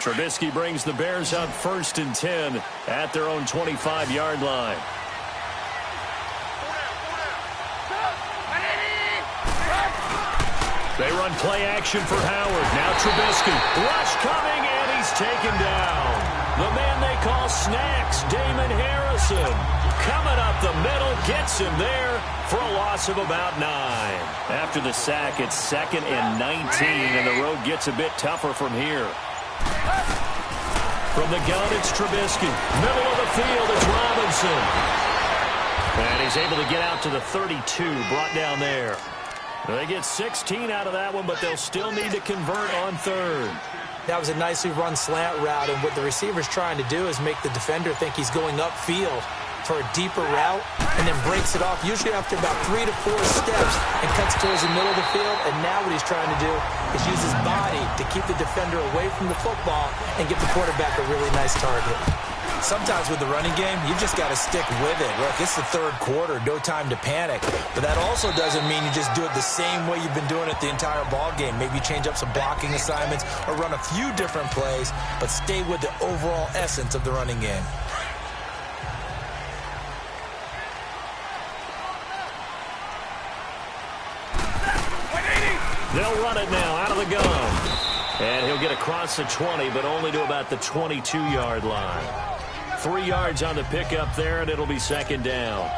Trubisky brings the Bears up 1st and 10 at their own 25-yard line. They run play action for Howard. Now Trubisky. Rush coming, and he's taken down. The man they call Snacks, Damon Harrison. Coming up the middle, gets him there for a loss of about 9. After the sack, it's 2nd and 19, and the road gets a bit tougher from here. From the gun, it's Trubisky. Middle of the field, it's Robinson. And he's able to get out to the 32, brought down there. They get 16 out of that one, but they'll still need to convert on 3rd. That was a nicely run slant route, and what the receiver's trying to do is make the defender think he's going upfield for a deeper route, and then breaks it off, usually after about 3 to 4 steps, and cuts towards the middle of the field. And now what he's trying to do is use his body to keep the defender away from the football and give the quarterback a really nice target. Sometimes with the running game, you just got to stick with it. Look, it's the 3rd quarter, no time to panic. But that also doesn't mean you just do it the same way you've been doing it the entire ball game. Maybe change up some blocking assignments or run a few different plays, but stay with the overall essence of the running game. They'll run it now out of the gun. And he'll get across the 20, but only to about the 22-yard line. 3 yards on the pickup there, and it'll be 2nd down.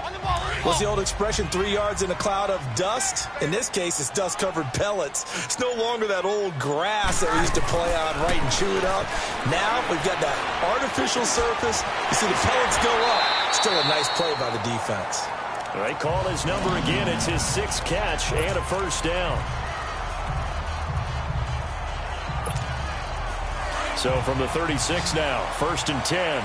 What's the old expression, 3 yards in a cloud of dust? In this case, it's dust-covered pellets. It's no longer that old grass that we used to play on, right, and chew it up. Now we've got that artificial surface. You see the pellets go up. Still a nice play by the defense. They call his number again. It's his 6th catch and a 1st down. So from the 36 now, 1st and 10.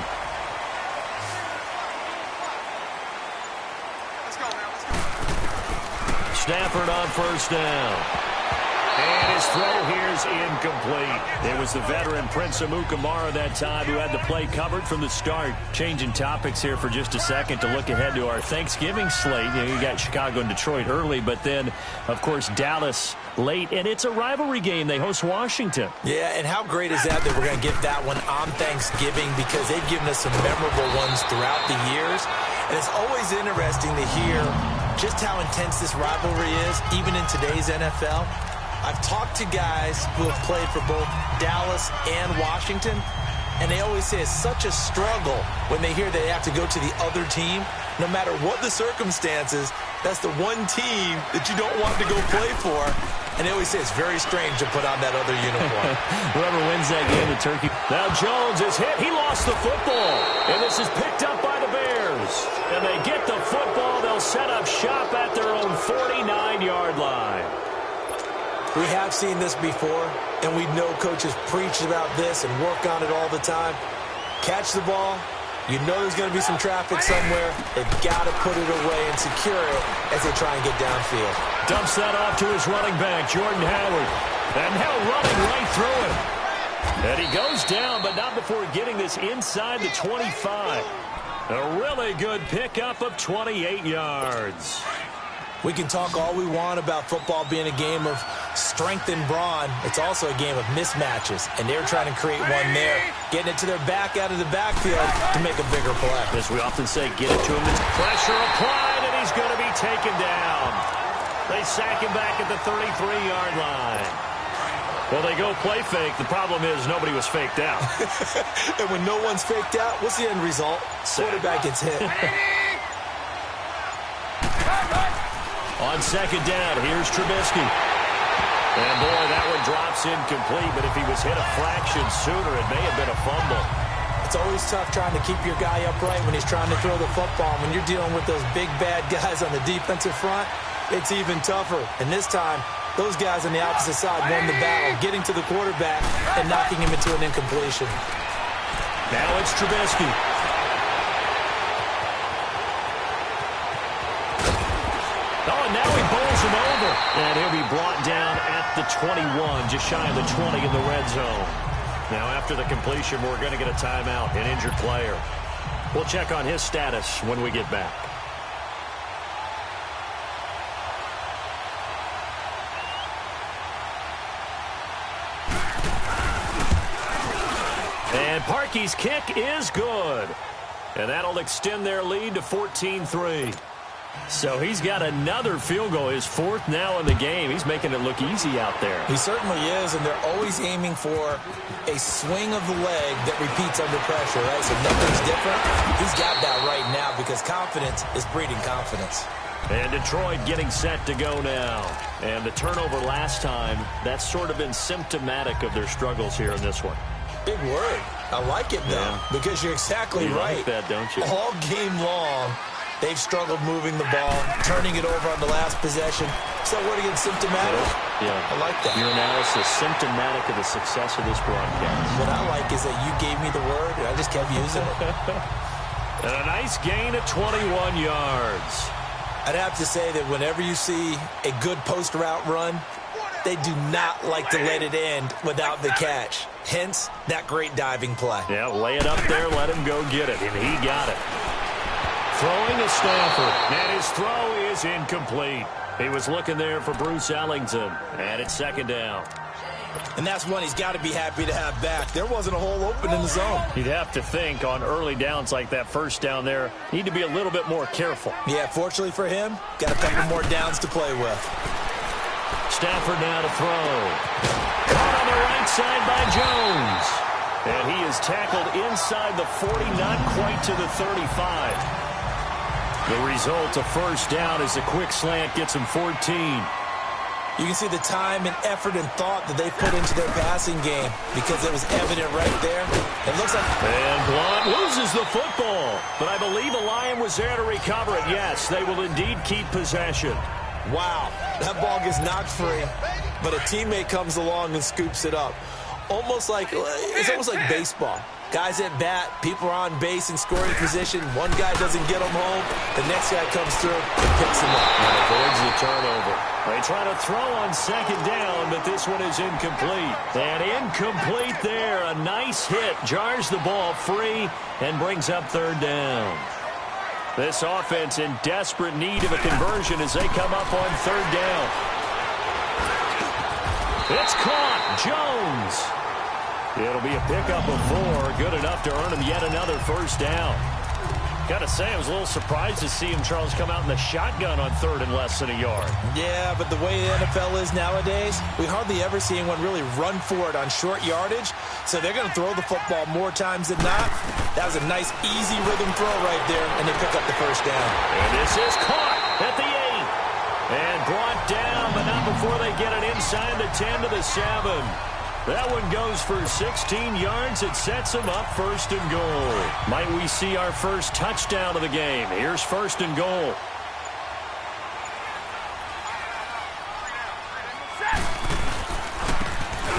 Stafford on 1st down. And his throw here is incomplete. It was the veteran Prince Amukamara that time who had the play covered from the start. Changing topics here for just a second to look ahead to our Thanksgiving slate. You got Chicago and Detroit early, but then, of course, Dallas late. And it's a rivalry game. They host Washington. Yeah, and how great is that we're going to get that one on Thanksgiving, because they've given us some memorable ones throughout the years. And it's always interesting to hear just how intense this rivalry is, even in today's NFL. I've talked to guys who have played for both Dallas and Washington, and they always say it's such a struggle when they hear they have to go to the other team. No matter what the circumstances, that's the one team that you don't want to go play for. And they always say it's very strange to put on that other uniform. Whoever wins that game, the turkey. Now Jones is hit. He lost the football. And this is picked up by the Bears. And they get the football. They'll set up shop at their own 49-yard line. We have seen this before, and we know coaches preach about this and work on it all the time. Catch the ball. You know there's going to be some traffic somewhere. They've got to put it away and secure it as they try and get downfield. Dumps that off to his running back, Jordan Howard. And now running right through him. And he goes down, but not before getting this inside the 25. A really good pickup of 28 yards. We can talk all we want about football being a game of strength and brawn. It's also a game of mismatches, and they're trying to create one there, getting it to their back out of the backfield to make a bigger play. As we often say, get it to him. It's pressure applied, and he's going to be taken down. They sack him back at the 33-yard line. Well, they go play fake. The problem is nobody was faked out. And when no one's faked out, what's the end result? Quarterback gets hit. On 2nd down, here's Trubisky. And boy, that one drops incomplete, but if he was hit a fraction sooner, it may have been a fumble. It's always tough trying to keep your guy upright when he's trying to throw the football. When you're dealing with those big, bad guys on the defensive front, it's even tougher. And this time, those guys on the opposite side won the battle, getting to the quarterback and knocking him into an incompletion. Now it's Trubisky. Oh, and now he bowls him over. And he'll be brought down at the 21, just shy of the 20 in the red zone. Now, after the completion, we're going to get a timeout, an injured player. We'll check on his status when we get back. And Parkey's kick is good. And that'll extend their lead to 14-3. So he's got another field goal, his fourth now in the game. He's making it look easy out there. He certainly is, and they're always aiming for a swing of the leg that repeats under pressure, right? So nothing's different. He's got that right now because confidence is breeding confidence. And Detroit getting set to go now. And the turnover last time, that's sort of been symptomatic of their struggles here in this one. Big word. I like it, though, because you're exactly right. You like that, don't you? All game long, they've struggled moving the ball, turning it over on the last possession. So what again, symptomatic? Yeah. I like that. Your analysis, symptomatic of the success of this broadcast. What I like is that you gave me the word, and I just kept using it. And a nice gain of 21 yards. I'd have to say that whenever you see a good post route run, they do not like to let it end without the catch. Hence, that great diving play. Yeah, lay it up there, let him go get it, and he got it. Throwing to Stafford, and his throw is incomplete. He was looking there for Bruce Ellington, and it's second down. And that's one he's got to be happy to have back. There wasn't a hole open in the zone. You'd have to think on early downs like that first down there, need to be a little bit more careful. Yeah, fortunately for him, got a couple more downs to play with. Stafford now to throw. Caught on the right side by Jones. And he is tackled inside the 40, not quite to the 35. The result, a first down as a quick slant gets him 14. You can see the time and effort and thought that they put into their passing game because it was evident right there. It looks like... And Blount loses the football. But I believe the Lion was there to recover it. Yes, they will indeed keep possession. Wow, that ball gets knocked free, but a teammate comes along and scoops it up. It's almost like baseball. Guys at bat, people are on base in scoring position. One guy doesn't get them home. The next guy comes through and picks him up. And avoids the turnover. They try to throw on second down, but this one is incomplete. And incomplete there. A nice hit. Jars the ball free and brings up third down. This offense in desperate need of a conversion as they come up on third down. It's caught. Jones. It'll be a pickup of 4. Good enough to earn him yet another first down. Got to say, I was a little surprised to see him, Charles, come out in the shotgun on third and less than a yard. Yeah, but the way the NFL is nowadays, we hardly ever see anyone really run for it on short yardage. So they're going to throw the football more times than not. That was a nice, easy rhythm throw right there, and they pick up the first down. And this is caught at the 8. And brought down, but not before they get it inside the 10 to the 7. That one goes for 16 yards. It sets him up first and goal. Might we see our first touchdown of the game? Here's first and goal.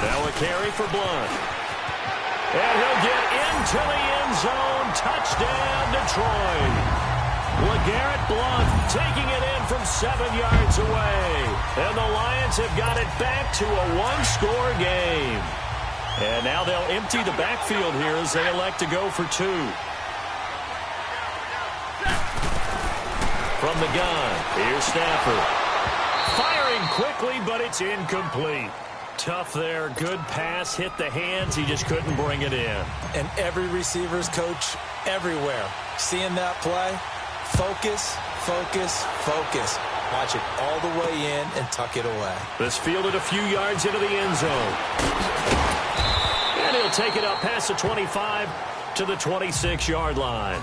Now a carry for Blount. And he'll get into the end zone. Touchdown, Detroit. LeGarrette Blount taking it in from 7 yards away. And the Lions have got it back to a one-score game. And now they'll empty the backfield here as they elect to go for 2. From the gun, here's Stafford. Firing quickly, but it's incomplete. Tough there, good pass, hit the hands, he just couldn't bring it in. And every receiver's coach everywhere, seeing that play, focus, focus, focus. Watch it all the way in and tuck it away. This fielded a few yards into the end zone. And he'll take it up past the 25 to the 26-yard line.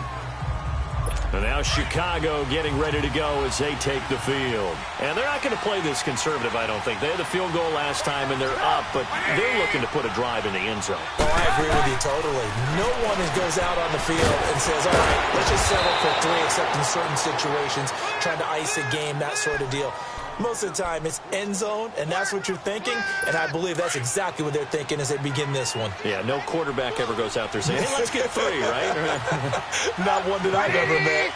And now Chicago getting ready to go as they take the field. And they're not going to play this conservative, I don't think. They had the field goal last time, and they're up, but they're looking to put a drive in the end zone. Oh, I agree with you totally. No one goes out on the field and says, all right, let's just settle for 3, except in certain situations, trying to ice a game, that sort of deal. Most of the time, it's end zone, and that's what you're thinking, and I believe that's exactly what they're thinking as they begin this one. Yeah, no quarterback ever goes out there saying, hey, let's get 3, right? Not one that I've ever met.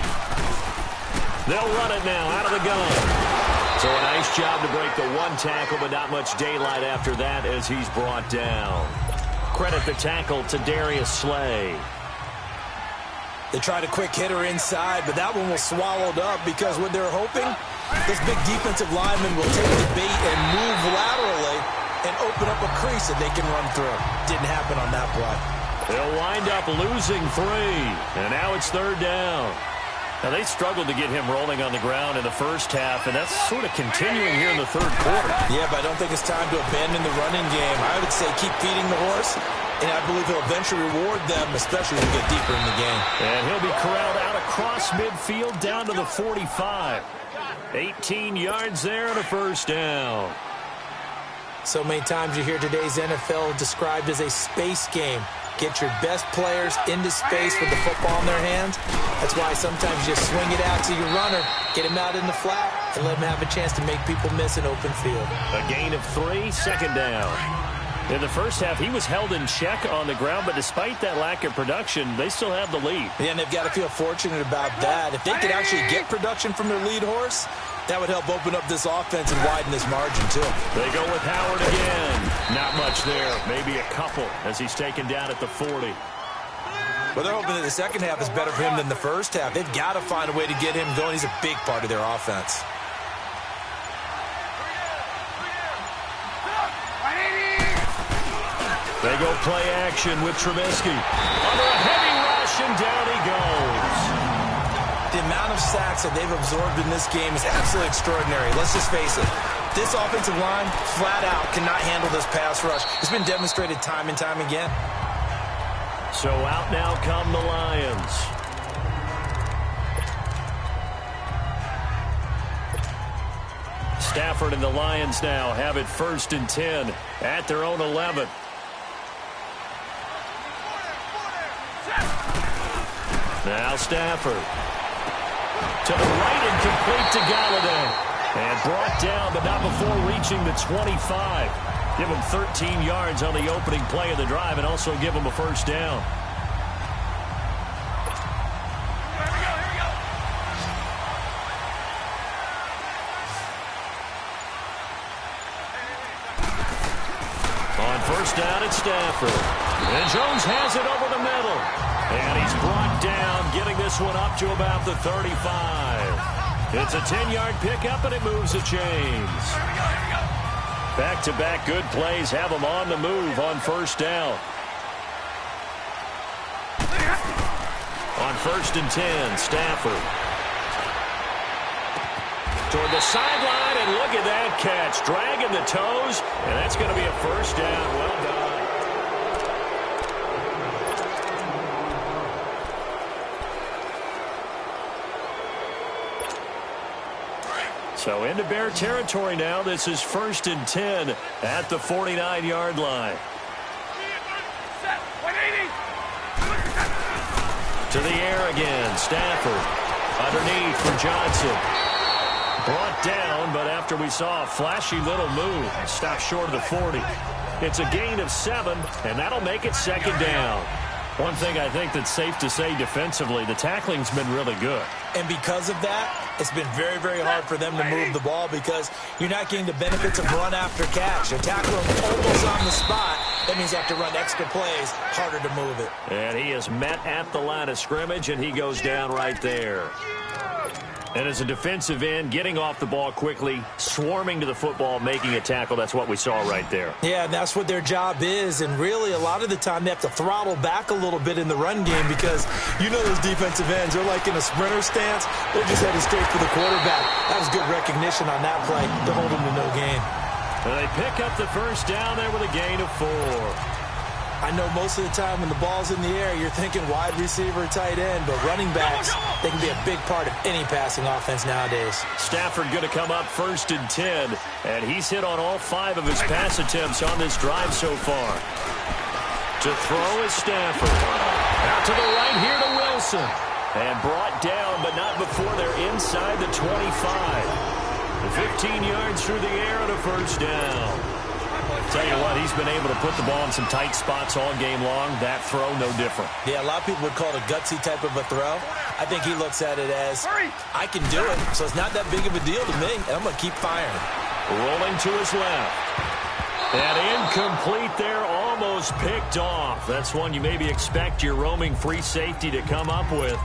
They'll run it now out of the gun. So a nice job to break the 1 tackle, but not much daylight after that as he's brought down. Credit the tackle to Darius Slay. They tried a quick hitter inside, but that one was swallowed up because what they're hoping, this big defensive lineman will take the bait and move laterally and open up a crease that they can run through. Didn't happen on that play. They'll wind up losing 3, and now it's 3rd down. Now, they struggled to get him rolling on the ground in the first half, and that's sort of continuing here in the 3rd quarter. Yeah, but I don't think it's time to abandon the running game. I would say keep feeding the horse, and I believe he'll eventually reward them, especially when we get deeper in the game. And he'll be corralled out across midfield down to the 45. 18 yards there and a 1st down. So many times you hear today's NFL described as a space game. Get your best players into space with the football in their hands. That's why sometimes you just swing it out to your runner, get him out in the flat, and let him have a chance to make people miss an open field. A gain of 3, 2nd down. In the first half, he was held in check on the ground, but despite that lack of production, they still have the lead. Yeah, and they've got to feel fortunate about that. If they could actually get production from their lead horse, that would help open up this offense and widen this margin, too. They go with Howard again. Not much there. Maybe a couple as he's taken down at the 40. Well, they're hoping that the second half is better for him than the first half. They've got to find a way to get him going. He's a big part of their offense. They go play action with Trubisky. Under a heavy rush, and down he goes. The amount of sacks that they've absorbed in this game is absolutely extraordinary. Let's just face it. This offensive line, flat out, cannot handle this pass rush. It's been demonstrated time and time again. So out now come the Lions. Stafford and the Lions now have it 1st and 10 at their own 11. Now Stafford. To the right and complete to Galladay. And brought down, but not before reaching the 25. Give him 13 yards on the opening play of the drive and also give him a 1st down. On 1st down, it's Stafford. And Jones has it over the middle. And he's brought down, getting this one up to about the 35. It's a 10-yard pickup, and it moves the chains. Back-to-back good plays have them on the move on 1st down. On 1st and 10, Stafford. Toward the sideline, and look at that catch. Dragging the toes, and that's going to be a 1st down. Well done. So into Bear territory now. This is 1st and 10 at the 49-yard line. To the air again. Stafford underneath for Johnson. Brought down, but after we saw a flashy little move, stopped short of the 40. It's a gain of 7, and that'll make it 2nd down. One thing I think that's safe to say defensively, the tackling's been really good. And because of that, it's been very, very hard for them to move the ball because you're not getting the benefits of run after catch. You tackle him almost on the spot. That means you have to run extra plays, harder to move it. And he is met at the line of scrimmage, and he goes down right there. And as a defensive end, getting off the ball quickly, swarming to the football, making a tackle, that's what we saw right there. Yeah, and that's what their job is. And really, a lot of the time, they have to throttle back a little bit in the run game because you know those defensive ends, they're like in a sprinter stance. They're just headed straight for the quarterback. That was good recognition on that play to hold them to no gain. And they pick up the 1st down there with a gain of 4. I know most of the time when the ball's in the air, you're thinking wide receiver, tight end, but running backs, they can be a big part of any passing offense nowadays. Stafford going to come up 1st and 10, and he's hit on all 5 of his pass attempts on this drive so far. To throw is Stafford. Out to the right here to Wilson. And brought down, but not before they're inside the 25. 15 yards through the air and a 1st down. Tell you what, he's been able to put the ball in some tight spots all game long. That throw, no different. Yeah, a lot of people would call it a gutsy type of a throw. I think he looks at it as, I can do it, so it's not that big of a deal to me, and I'm going to keep firing. Rolling to his left. And incomplete there, almost picked off. That's one you maybe expect your roaming free safety to come up with.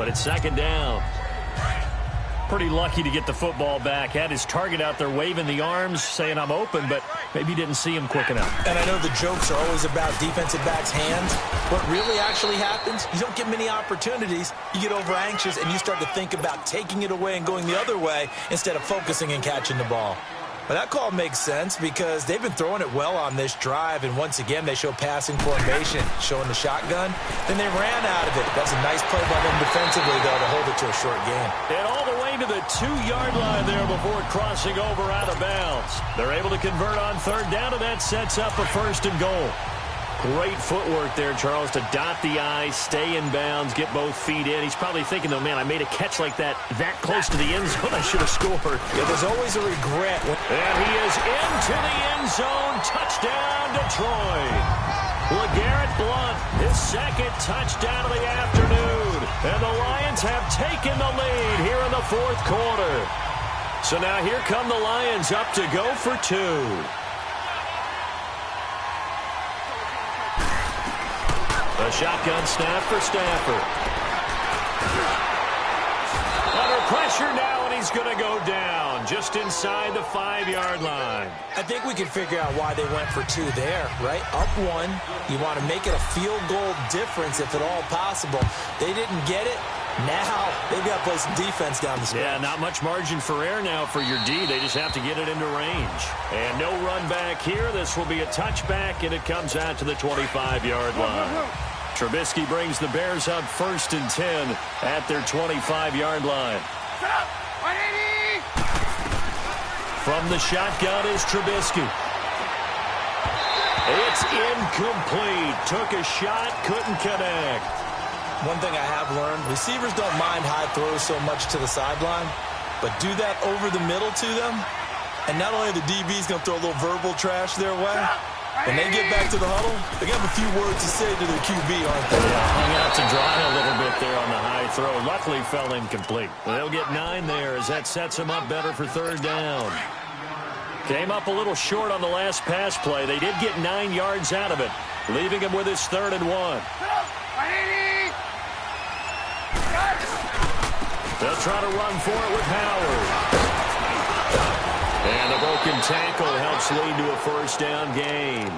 But it's 2nd down. Pretty lucky to get the football back. Had his target out there waving the arms, saying I'm open, but maybe didn't see him quick enough. And I know the jokes are always about defensive backs' hands. What really actually happens, you don't get many opportunities. You get over anxious, and you start to think about taking it away and going the other way instead of focusing and catching the ball. But that call makes sense because they've been throwing it well on this drive, and once again, they show passing formation, showing the shotgun. Then they ran out of it. That's a nice play by them defensively, though, to hold it to a short game. And all the way to the 2-yard line there before crossing over out of bounds. They're able to convert on third down, and that sets up a 1st and goal. Great footwork there, Charles, to dot the I, stay in bounds, get both feet in. He's probably thinking, though, man, I made a catch like that close to the end zone. I should have scored. Yeah, there's always a regret. And he is into the end zone. Touchdown, Detroit. LeGarrette Blount, his 2nd touchdown of the afternoon. And the Lions have taken the lead here in the 4th quarter. So now here come the Lions up to go for 2. A shotgun snap for Stafford. Under pressure now, and he's going to go down just inside the 5-yard line. I think we can figure out why they went for 2 there, right? Up 1. You want to make it a field goal difference if at all possible. They didn't get it. Now they've got to play some defense down the stretch. Yeah, not much margin for error now for your D. They just have to get it into range. And no run back here. This will be a touchback, and it comes out to the 25-yard line. Trubisky brings the Bears up 1st and 10 at their 25-yard line. From the shotgun is Trubisky. It's incomplete. Took a shot, couldn't connect. One thing I have learned, receivers don't mind high throws so much to the sideline, but do that over the middle to them, and not only are the DBs going to throw a little verbal trash their way, when they get back to the huddle, they're going to have a few words to say to their QB, aren't they? Yeah, hung out to dry a little bit there on the high throw. Luckily fell incomplete. They'll get 9 there as that sets them up better for 3rd down. Came up a little short on the last pass play. They did get 9 yards out of it, leaving him with his 3rd and 1. They'll try to run for it with Howard. And a broken tackle helps lead to a 1st down gain.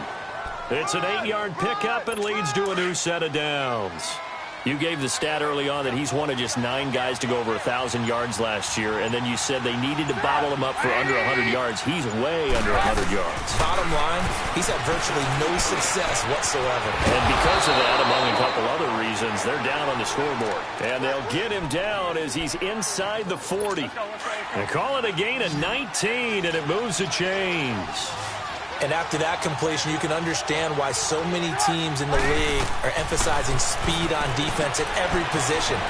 It's an 8-yard pickup and leads to a new set of downs. You gave the stat early on that he's one of just 9 guys to go over 1,000 yards last year, and then you said they needed to bottle him up for under 100 yards. He's way under 100 yards. Bottom line, he's had virtually no success whatsoever. And because of that, among a couple other reasons, they're down on the scoreboard. And they'll get him down as he's inside the 40. They call it a gain of 19, and it moves the chains. And after that completion, you can understand why so many teams in the league are emphasizing speed on defense at every position.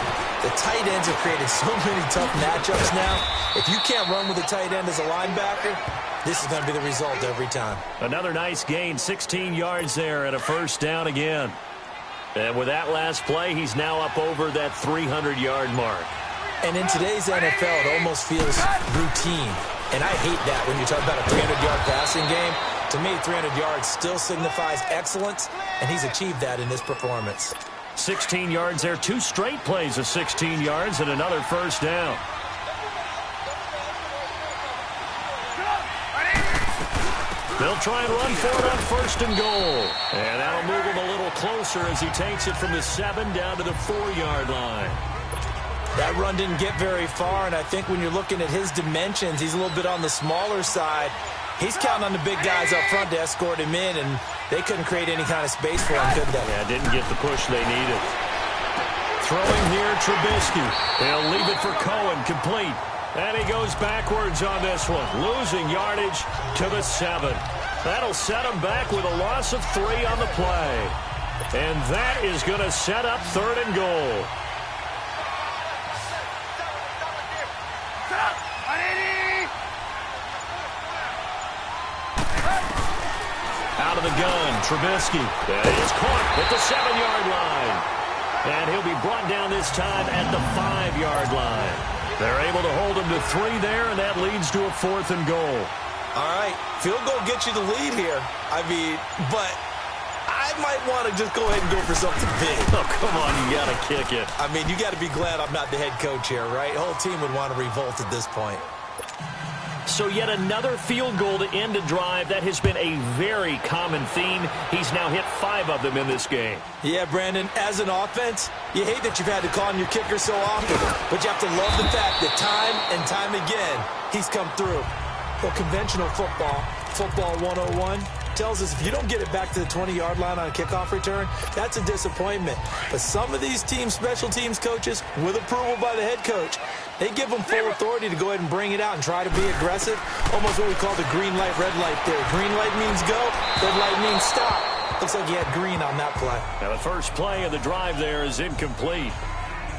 The tight ends have created so many tough matchups now. If you can't run with a tight end as a linebacker, this is going to be the result every time. Another nice gain, 16 yards there and a 1st down again. And with that last play, he's now up over that 300-yard mark. And in today's NFL, it almost feels routine. And I hate that when you talk about a 300-yard passing game. To me, 300 yards still signifies excellence, and he's achieved that in this performance. 16 yards there, 2 straight plays of 16 yards and another 1st down. They'll try and run for it on 1st and goal. And that'll move him a little closer as he takes it from the 7 down to the 4-yard line. That run didn't get very far, and I think when you're looking at his dimensions, he's a little bit on the smaller side. He's counting on the big guys up front to escort him in, and they couldn't create any kind of space for him, could they? Yeah, didn't get the push they needed. Throwing here, Trubisky. They'll leave it for Cohen, complete. And he goes backwards on this one, losing yardage to the 7. That'll set him back with a loss of 3 on the play. And that is going to set up 3rd and goal. Out of the gun, Trubisky. That is caught at the 7-yard line. And he'll be brought down this time at the 5-yard line. They're able to hold him to 3 there, and that leads to a 4th and goal. All right, field goal gets you the lead here. I mean, but I I might want to just go ahead and go for something big. Oh, come on, you got to kick it. I mean, you got to be glad I'm not the head coach here, right? The whole team would want to revolt at this point. So yet another field goal to end a drive. That has been a very common theme. He's now hit 5 of them in this game. Yeah, Brandon, as an offense, you hate that you've had to call on your kicker so often, but you have to love the fact that time and time again, he's come through. Well, conventional football 101, tells us if you don't get it back to the 20-yard line on a kickoff return, that's a disappointment. But some of these special teams coaches, with approval by the head coach, they give them full authority to go ahead and bring it out and try to be aggressive. Almost what we call the green light, red light theory. Green light means go, red light means stop. Looks like he had green on that play. Now the first play of the drive there is incomplete.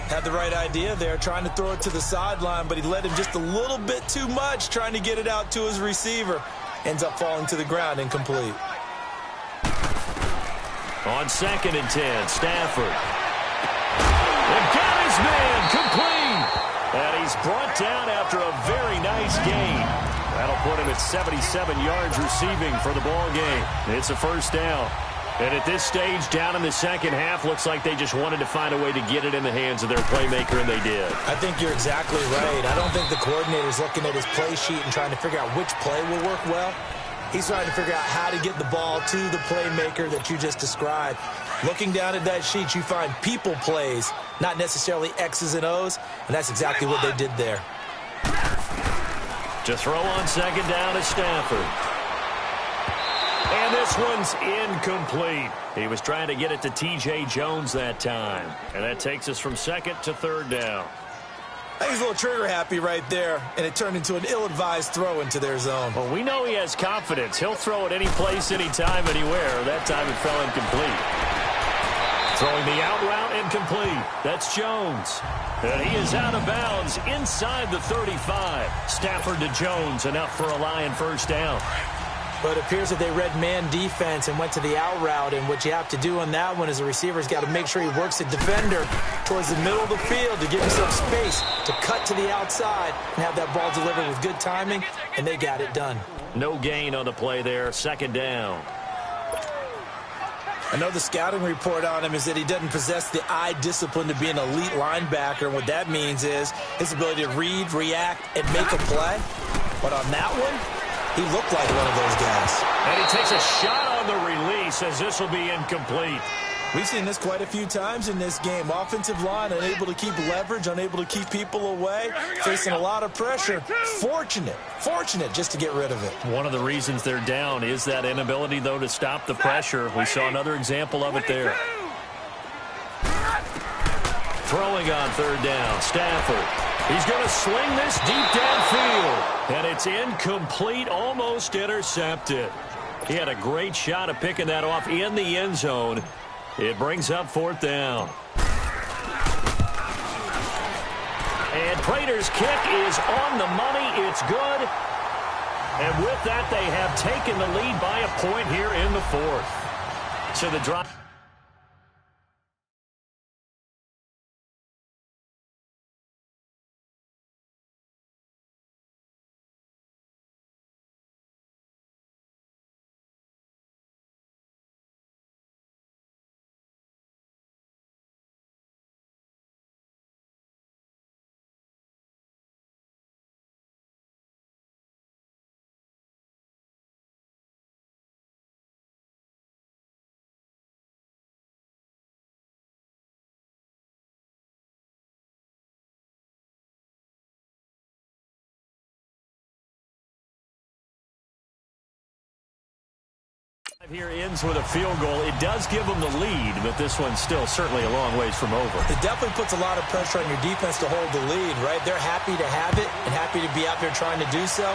Had the right idea there, trying to throw it to the sideline, but he led him just a little bit too much, trying to get it out to his receiver. Ends up falling to the ground, incomplete. On 2nd and 10, Stafford. And got his man, complete. And he's brought down after a very nice gain. That'll put him at 77 yards receiving for the ball game. It's a first down. And at this stage, down in the second half, looks like they just wanted to find a way to get it in the hands of their playmaker, and they did. I think you're exactly right. I don't think the coordinator's looking at his play sheet and trying to figure out which play will work well. He's trying to figure out how to get the ball to the playmaker that you just described. Looking down at that sheet, you find people plays, not necessarily X's and O's, and that's exactly what they did there. To throw on 2nd down is Stafford. And this one's incomplete. He was trying to get it to T.J. Jones that time. And that takes us from 2nd to 3rd down. I think he's a little trigger happy right there, and it turned into an ill-advised throw into their zone. Well, we know he has confidence. He'll throw it any place, anytime, anywhere. That time it fell incomplete. Throwing the out route incomplete. That's Jones. And he is out of bounds inside the 35. Stafford to Jones, enough for a Lion first down. But it appears that they read man defense and went to the out route, and what you have to do on that one is the receiver's got to make sure he works the defender towards the middle of the field to give himself space to cut to the outside and have that ball delivered with good timing, and they got it done. No gain on the play there, 2nd down. I know the scouting report on him is that he doesn't possess the eye discipline to be an elite linebacker, and what that means is his ability to read, react, and make a play. But on that one, he looked like one of those guys. And he takes a shot on the release as this will be incomplete. We've seen this quite a few times in this game. Offensive line unable to keep leverage, unable to keep people away, facing a lot of pressure. Fortunate just to get rid of it. One of the reasons they're down is that inability, though, to stop the pressure. We saw another example of it there. Throwing on 3rd down, Stafford. He's going to sling this deep downfield. And it's incomplete, almost intercepted. He had a great shot at picking that off in the end zone. It brings up 4th down. And Prater's kick is on the money. It's good. And with that, they have taken the lead by a point here in the 4th. So the drive. Here ends with a field goal. It does give them the lead, but this one's still certainly a long ways from over. It definitely puts a lot of pressure on your defense to hold the lead, right? They're happy to have it and happy to be out there trying to do so.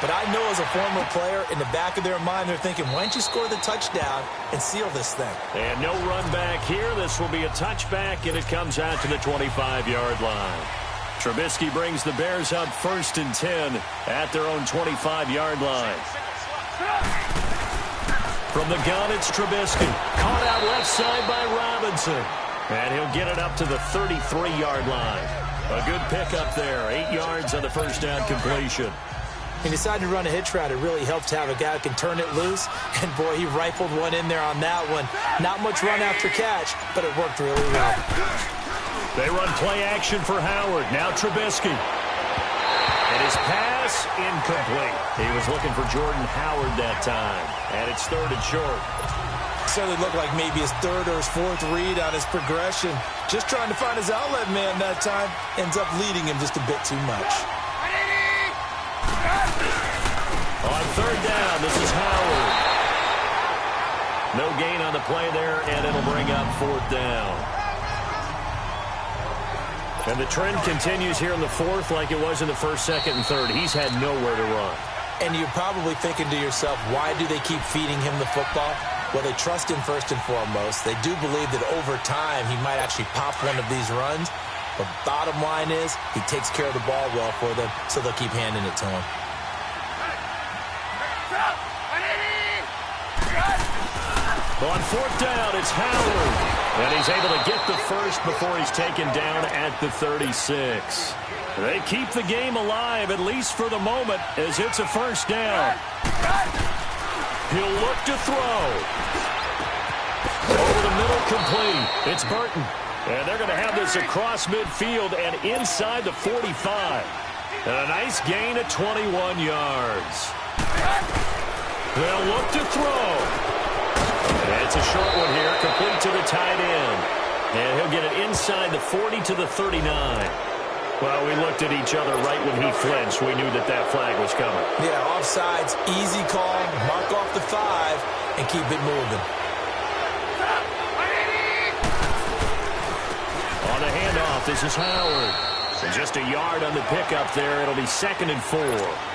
But I know as a former player, in the back of their mind, they're thinking, why don't you score the touchdown and seal this thing? And no run back here. This will be a touchback, and it comes out to the 25-yard line. Trubisky brings the Bears up 1st and 10 at their own 25-yard line. From the gun, it's Trubisky. Caught out left side by Robinson. And he'll get it up to the 33-yard line. A good pickup there. 8 yards on the first down completion. He decided to run a hitch route. It really helped to have a guy who can turn it loose. And, boy, he rifled one in there on that one. Not much run after catch, but it worked really well. They run play action for Howard. Now Trubisky. And his pass incomplete. He was looking for Jordan Howard that time. And it's 3rd and short. Certainly looked like maybe his 3rd or his 4th read on his progression. Just trying to find his outlet man that time. Ends up leading him just a bit too much. On 3rd down, this is Howard. No gain on the play there, and it'll bring up 4th down. And the trend continues here in the 4th like it was in the 1st, 2nd, and 3rd. He's had nowhere to run. And you're probably thinking to yourself, why do they keep feeding him the football? Well, they trust him first and foremost. They do believe that over time he might actually pop one of these runs. But bottom line is he takes care of the ball well for them, so they'll keep handing it to him. On 4th down, it's Howard. And he's able to get the first before he's taken down at the 36. They keep the game alive, at least for the moment, as it's a 1st down. He'll look to throw. Over the middle, complete. It's Burton. And they're going to have this across midfield and inside the 45. And a nice gain of 21 yards. They'll look to throw. It's a short one here, complete to the tight end. And he'll get it inside the 40 to the 39. Well, we looked at each other right when he flinched. We knew that that flag was coming. Yeah, offsides, easy call, mark off the 5, and keep it moving. On the handoff, this is Howard. And just a yard on the pickup there. It'll be 2nd and 4.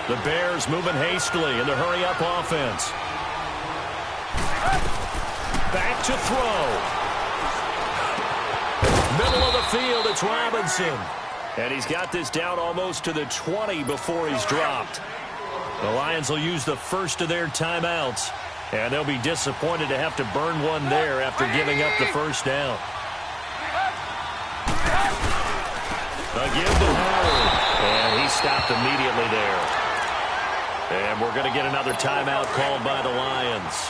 The Bears moving hastily in the hurry-up offense. Back to throw. Middle of the field, it's Robinson. And he's got this down almost to the 20 before he's dropped. The Lions will use the first of their timeouts. And they'll be disappointed to have to burn one there after giving up the 1st down. Again to Howard. And he stopped immediately there. And we're going to get another timeout called by the Lions,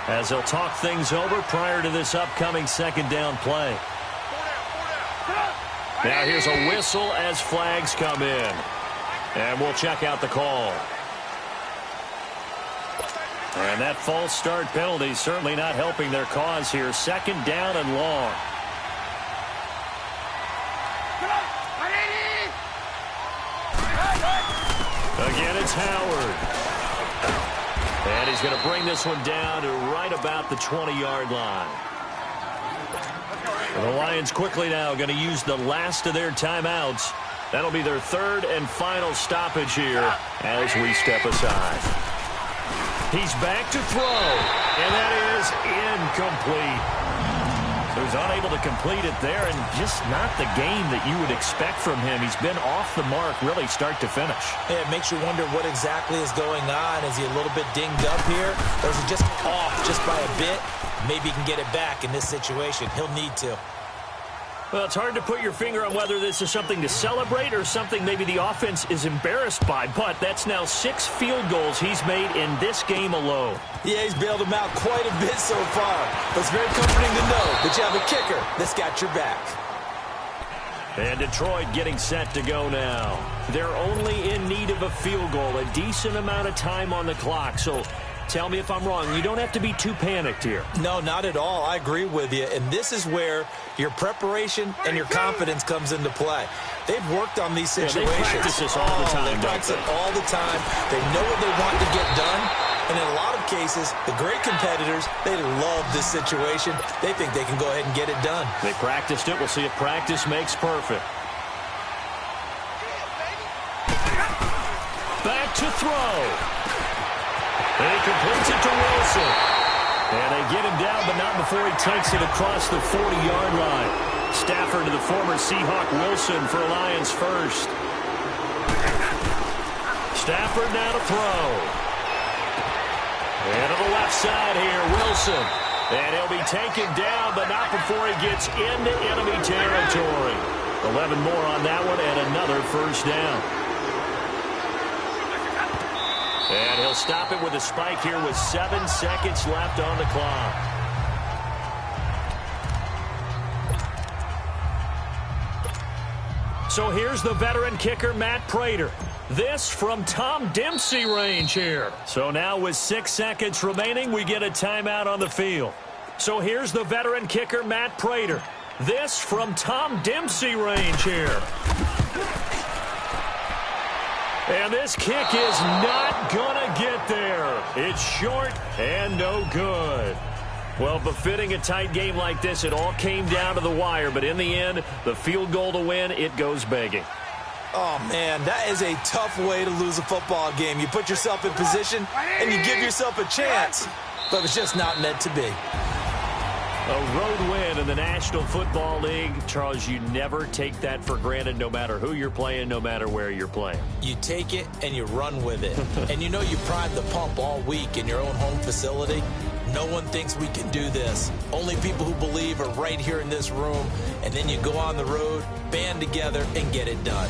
as they'll talk things over prior to this upcoming 2nd down play. Now here's a whistle as flags come in. And we'll check out the call. And that false start penalty certainly not helping their cause here. 2nd down and long. Again, it's Howard. And he's going to bring this one down to right about the 20-yard line. And the Lions quickly now going to use the last of their timeouts. That'll be their 3rd and final stoppage here as we step aside. He's back to throw, and that is incomplete. So he's unable to complete it there, and just not the game that you would expect from him. He's been off the mark really start to finish. Yeah, it makes you wonder what exactly is going on. Is he a little bit dinged up here, or is he just off just by a bit? Maybe he can get it back in this situation. He'll need to. Well, it's hard to put your finger on whether this is something to celebrate or something maybe the offense is embarrassed by, but that's now 6 field goals he's made in this game alone. Yeah, he's bailed them out quite a bit so far, but it's very comforting to know that you have a kicker that's got your back. And Detroit getting set to go now. They're only in need of a field goal, a decent amount of time on the clock, so tell me if I'm wrong. You don't have to be too panicked here. No, not at all. I agree with you. And this is where your preparation and your confidence comes into play. They've worked on these situations. Yeah, they practice this all the time. They practice it all the time. They know what they want to get done. And in a lot of cases, the great competitors, they love this situation. They think they can go ahead and get it done. They practiced it. We'll see if practice makes perfect. Back to throw. And he completes it to Wilson. And they get him down, but not before he takes it across the 40-yard line. Stafford to the former Seahawk Wilson for Lions first. Stafford now to throw. And to the left side here, Wilson. And he'll be taken down, but not before he gets into enemy territory. 11 more on that one, and another first down. And he'll stop it with a spike here with 7 seconds left on the clock. So here's the veteran kicker, Matt Prater. This from Tom Dempsey range here. So now with 6 seconds remaining, we get a timeout on the field. So here's the veteran kicker, Matt Prater. This from Tom Dempsey range here. And this kick is not going to get there. It's short and no good. Well, befitting a tight game like this, it all came down to the wire. But in the end, the field goal to win, it goes begging. Oh, man, that is a tough way to lose a football game. You put yourself in position, and you give yourself a chance. But it's just not meant to be. A road win in the National Football League. Charles, you never take that for granted, no matter who you're playing, no matter where you're playing. You take it and you run with it. And you know you primed the pump all week in your own home facility. No one thinks we can do this. Only people who believe are right here in this room. And then you go on the road, band together, and get it done.